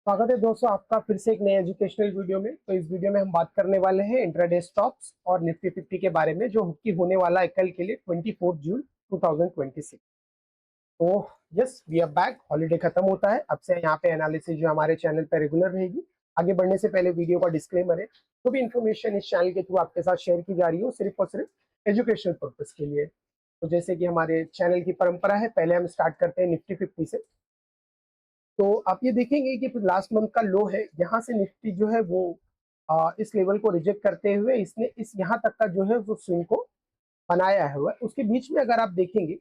स्वागत है दोस्तों आपका फिर से एक नए एजुकेशनल वीडियो में। तो इस वीडियो में हम बात करने वाले हैं इंट्राडे स्टॉक्स और निफ्टी 50 के बारे में, जो कि होने वाला है कल के लिए 24 जून 2026। तो yes, we are back. Holiday खत्म होता है, अब से यहाँ पे एनालिसिस जो हमारे चैनल पे रेगुलर रहेगी। आगे बढ़ने से पहले वीडियो का डिस्क्लेमर है, जो भी इन्फॉर्मेशन इस चैनल के थ्रू आपके साथ शेयर की जा रही हो सिर्फ और सिर्फ एजुकेशनल पर्पज के लिए। तो जैसे कि हमारे चैनल की परंपरा है, पहले हम स्टार्ट करते हैं निफ्टी 50 से। तो आप ये देखेंगे कि लास्ट मंथ का लो है, यहाँ से निफ्टी जो है वो इस लेवल को रिजेक्ट करते हुए इसने इस यहाँ तक का जो है वो स्विंग को बनाया हुआ है। उसके बीच में अगर आप देखेंगे,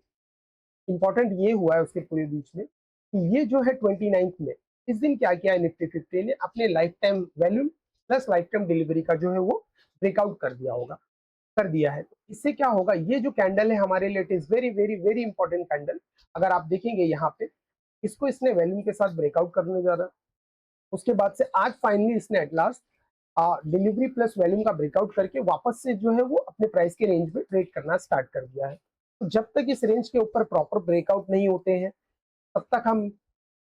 इंपॉर्टेंट ये हुआ है उसके पूरे बीच में कि ये जो है 29 में इस दिन क्या किया है, निफ्टी 50 ने अपने life time volume plus life time delivery का जो है वो ब्रेकआउट कर दिया होगा, कर दिया है। तो इससे क्या होगा, ये जो कैंडल है हमारे लिए it is very very very important candle. अगर आप देखेंगे यहाँ पे, इसको इसने वैल्यूम के साथ ब्रेकआउट करने जा रहा है। उसके बाद से आज फाइनली इसने at last delivery plus volume का ब्रेकआउट करके वापस से जो है वो अपने प्राइस के रेंज में ट्रेड करना स्टार्ट कर दिया है। तो जब तक इस रेंज के ऊपर प्रॉपर ब्रेकआउट नहीं होते हैं, तब तक हम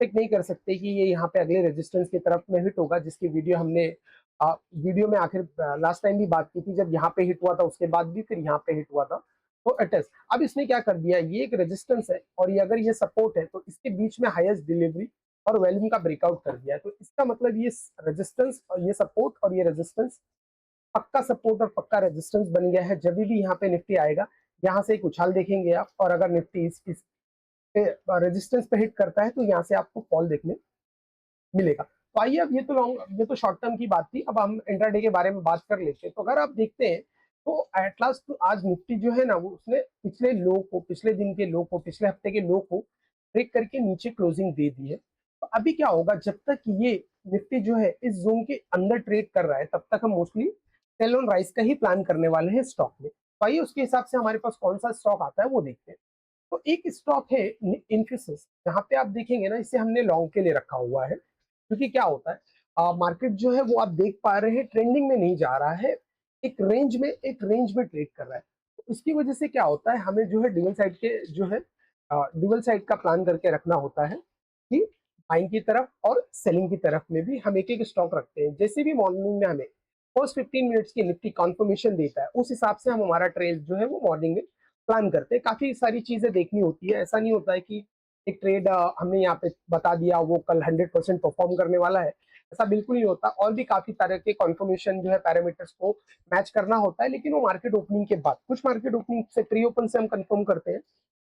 पिक नहीं कर सकते कि ये यहाँ पे अगले रेजिस्टेंस की तरफ में हिट होगा, जिसकी वीडियो हमने वीडियो में आखिर लास्ट टाइम भी बात की थी। जब यहाँ पे हिट हुआ था उसके बाद भी फिर यहाँ पे हिट हुआ था। तो इट इज, अब इसने क्या कर दिया, ये एक रेजिस्टेंस है और ये अगर ये सपोर्ट है तो इसके बीच में हाईएस्ट डिलीवरी और वैल्यूम का ब्रेकआउट कर दिया है। तो इसका मतलब ये रेजिस्टेंस और ये सपोर्ट और ये रेजिस्टेंस पक्का सपोर्ट और पक्का रेजिस्टेंस बन गया है। जब भी यहाँ पे निफ्टी आएगा, यहाँ से एक उछाल देखेंगे आप, और अगर निफ्टी इस रेजिस्टेंस पे हिट करता है तो यहाँ से आपको फॉल देखने मिलेगा। तो आइए, अब ये तो शॉर्ट टर्म की बात थी, अब हम इंट्राडे के बारे में बात कर लेते हैं। तो अगर आप देखते हैं तो एट लास्ट तो आज निफ्टी जो है ना, वो उसने पिछले लो को, पिछले दिन के लो को, पिछले हफ्ते के लो को ब्रेक करके नीचे क्लोजिंग दे दी है। तो अभी क्या होगा, जब तक ये निफ्टी जो है इस जोन के अंदर ट्रेड कर रहा है, तब तक हम मोस्टली सेल ऑन राइज का ही प्लान करने वाले हैं स्टॉक में। तो आइए उसके हिसाब से हमारे पास कौन सा स्टॉक आता है वो देखते हैं। तो एक स्टॉक है इन्फोसिस, जहां पे आप देखेंगे ना, इसे हमने लॉन्ग के लिए रखा हुआ है। क्योंकि क्या होता है, मार्केट जो है वो आप देख पा रहे हैं ट्रेंडिंग में नहीं जा रहा है, एक रेंज में ट्रेड कर रहा है। तो इसकी वजह से क्या होता है, हमें जो है डुअल साइड के जो है डुअल साइड का प्लान करके रखना होता है कि बाइंग की तरफ और सेलिंग की तरफ में भी हम एक एक स्टॉक रखते हैं। जैसे भी मॉर्निंग में हमें फर्स्ट 15 मिनट्स की निफ्टी कॉन्फर्मेशन देता है, उस हिसाब से हम हमारा ट्रेड जो है वो मॉर्निंग में प्लान करते हैं। काफी सारी चीजें देखनी होती है, ऐसा नहीं होता है कि एक ट्रेड हमने यहाँ पे बता दिया वो कल 100% परफॉर्म करने वाला है, ऐसा बिल्कुल नहीं होता। और भी काफी तरह के कॉन्फर्मेशन जो है पैरामीटर्स को मैच करना होता है, लेकिन वो मार्केट ओपनिंग के बाद, कुछ मार्केट ओपनिंग से प्री ओपन से हम कंफर्म करते हैं,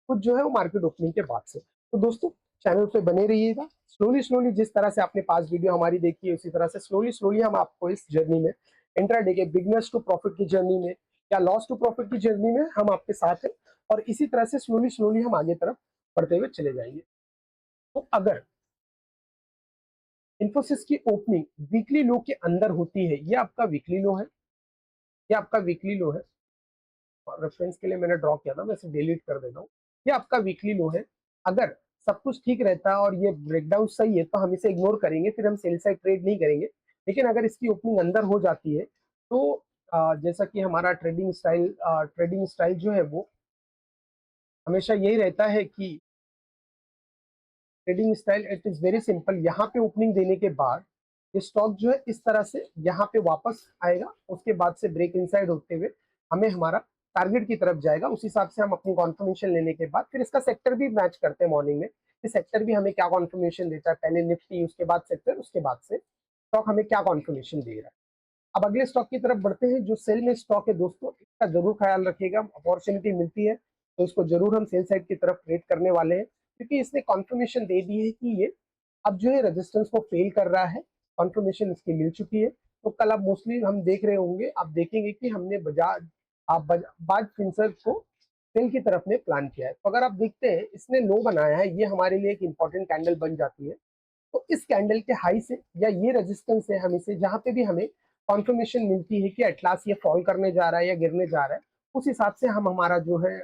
कुछ जो है वो मार्केट ओपनिंग के बाद से। तो दोस्तों, चैनल पे बने रहिएगा। स्लोली स्लोली जिस तरह से आपने 5 वीडियो हमारी देखी है, उसी तरह से स्लोली स्लोली हम आपको इस जर्नी में, इंट्राडे के बिगनर्स टू प्रॉफिट की जर्नी में या लॉस टू प्रॉफिट की जर्नी में हम आपके साथ हैं, और इसी तरह से स्लोली स्लोली हम आगे तरफ बढ़ते हुए चले जाएंगे। तो अगर इन्फोसिस की ओपनिंग वीकली लो के अंदर होती है, ये आपका वीकली लो है, ये आपका वीकली लो है, रेफरेंस के लिए मैंने ड्रॉ किया था, मैं इसे डिलीट कर देता हूँ। ये आपका वीकली लो है। अगर सब कुछ ठीक रहता है और ये ब्रेकडाउन सही है, तो हम इसे इग्नोर करेंगे, फिर हम सेल साइड ट्रेड नहीं करेंगे। लेकिन अगर इसकी ओपनिंग अंदर हो जाती है, तो जैसा कि हमारा ट्रेडिंग स्टाइल जो है वो हमेशा यही रहता है कि trading style it is very simple. यहाँ पे ओपनिंग देने के बाद ये स्टॉक जो है इस तरह से यहाँ पे वापस आएगा, उसके बाद से ब्रेक इनसाइड होते हुए हमें हमारा टारगेट की तरफ जाएगा। उस हिसाब से हम अपनी कॉन्फर्मेशन लेने के बाद फिर इसका सेक्टर भी मैच करते हैं मॉर्निंग में, कि सेक्टर भी हमें क्या कॉन्फर्मेशन देता है, पहले निफ्टी उसके बाद सेक्टर, उसके बाद से स्टॉक हमें क्या कॉन्फर्मेशन दे रहा है। अब अगले स्टॉक की तरफ बढ़ते हैं। जो सेल में स्टॉक है दोस्तों, इसका जरूर ख्याल रखिएगा, अपॉर्चुनिटी मिलती है तो इसको जरूर हम सेल साइड की तरफ ट्रेड करने वाले हैं, क्योंकि इसने कॉन्फर्मेशन दे दी है कि ये अब जो है रेजिस्टेंस को फेल कर रहा है, कॉन्फर्मेशन इसकी मिल चुकी है। तो कल आप मोस्टली हम देख रहे होंगे, आप देखेंगे कि हमने बाज फिंसर्व को सेल की तरफ में प्लान किया है। तो अगर आप देखते हैं इसने लो बनाया है, ये हमारे लिए एक इंपॉर्टेंट कैंडल बन जाती है। तो इस कैंडल के हाई से या ये रेजिस्टेंस है, हमें से जहां पे भी हमें कॉन्फर्मेशन मिलती है कि एटलास ये फॉल करने जा रहा है या गिरने जा रहा है, उस हिसाब से हम हमारा जो है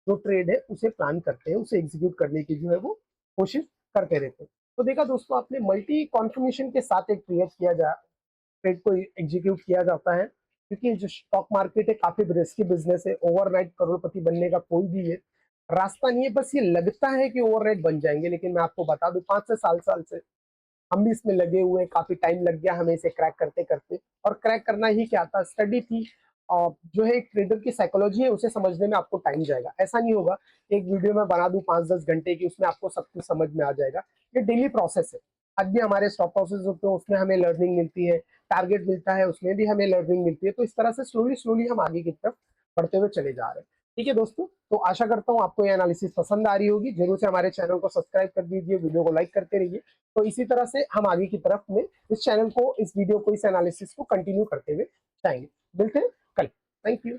जो ट्रेड है उसे प्लान करते हैं, उसे एग्जीक्यूट करने की जो है वो कोशिश करते रहते हैं। तो देखा दोस्तों, आपने मल्टी कॉन्फर्मेशन के साथ एक ट्रेड को एग्जीक्यूट किया जाता है, क्योंकि जो स्टॉक मार्केट है काफी रिस्की बिजनेस है। ओवरनाइट करोड़पति बनने का कोई भी है रास्ता नहीं है। बस ये लगता है कि ओवरनाइट बन जाएंगे, लेकिन मैं आपको बता दूं 5 से 7 साल से हम भी इसमें लगे हुए हैं, काफी टाइम लग गया हमें इसे क्रैक करते करते। और क्रैक करना ही क्या था, स्टडी थी, और जो है एक ट्रेडर की साइकोलॉजी है उसे समझने में आपको टाइम जाएगा। ऐसा नहीं होगा एक वीडियो में बना दूं 5-10 घंटे की, उसमें आपको सब कुछ समझ में आ जाएगा। ये डेली प्रोसेस है। आज भी हमारे स्टॉप प्रोसेस होते हैं, उसमें हमें लर्निंग मिलती है, टारगेट मिलता है, उसमें भी हमें लर्निंग मिलती है। तो इस तरह से स्लोली स्लोली हम आगे की तरफ बढ़ते हुए चले जा रहे हैं। ठीक है दोस्तों, तो आशा करता हूँ आपको ये एनालिसिस पसंद आ रही होगी। जरूर से हमारे चैनल को सब्सक्राइब कर दीजिए, वीडियो को लाइक करते रहिए। तो इसी तरह से हम आगे की तरफ में इस चैनल को, इस वीडियो को, इस एनालिसिस को कंटिन्यू करते हुए जाएंगे। मिलते हैं कल। Thank you.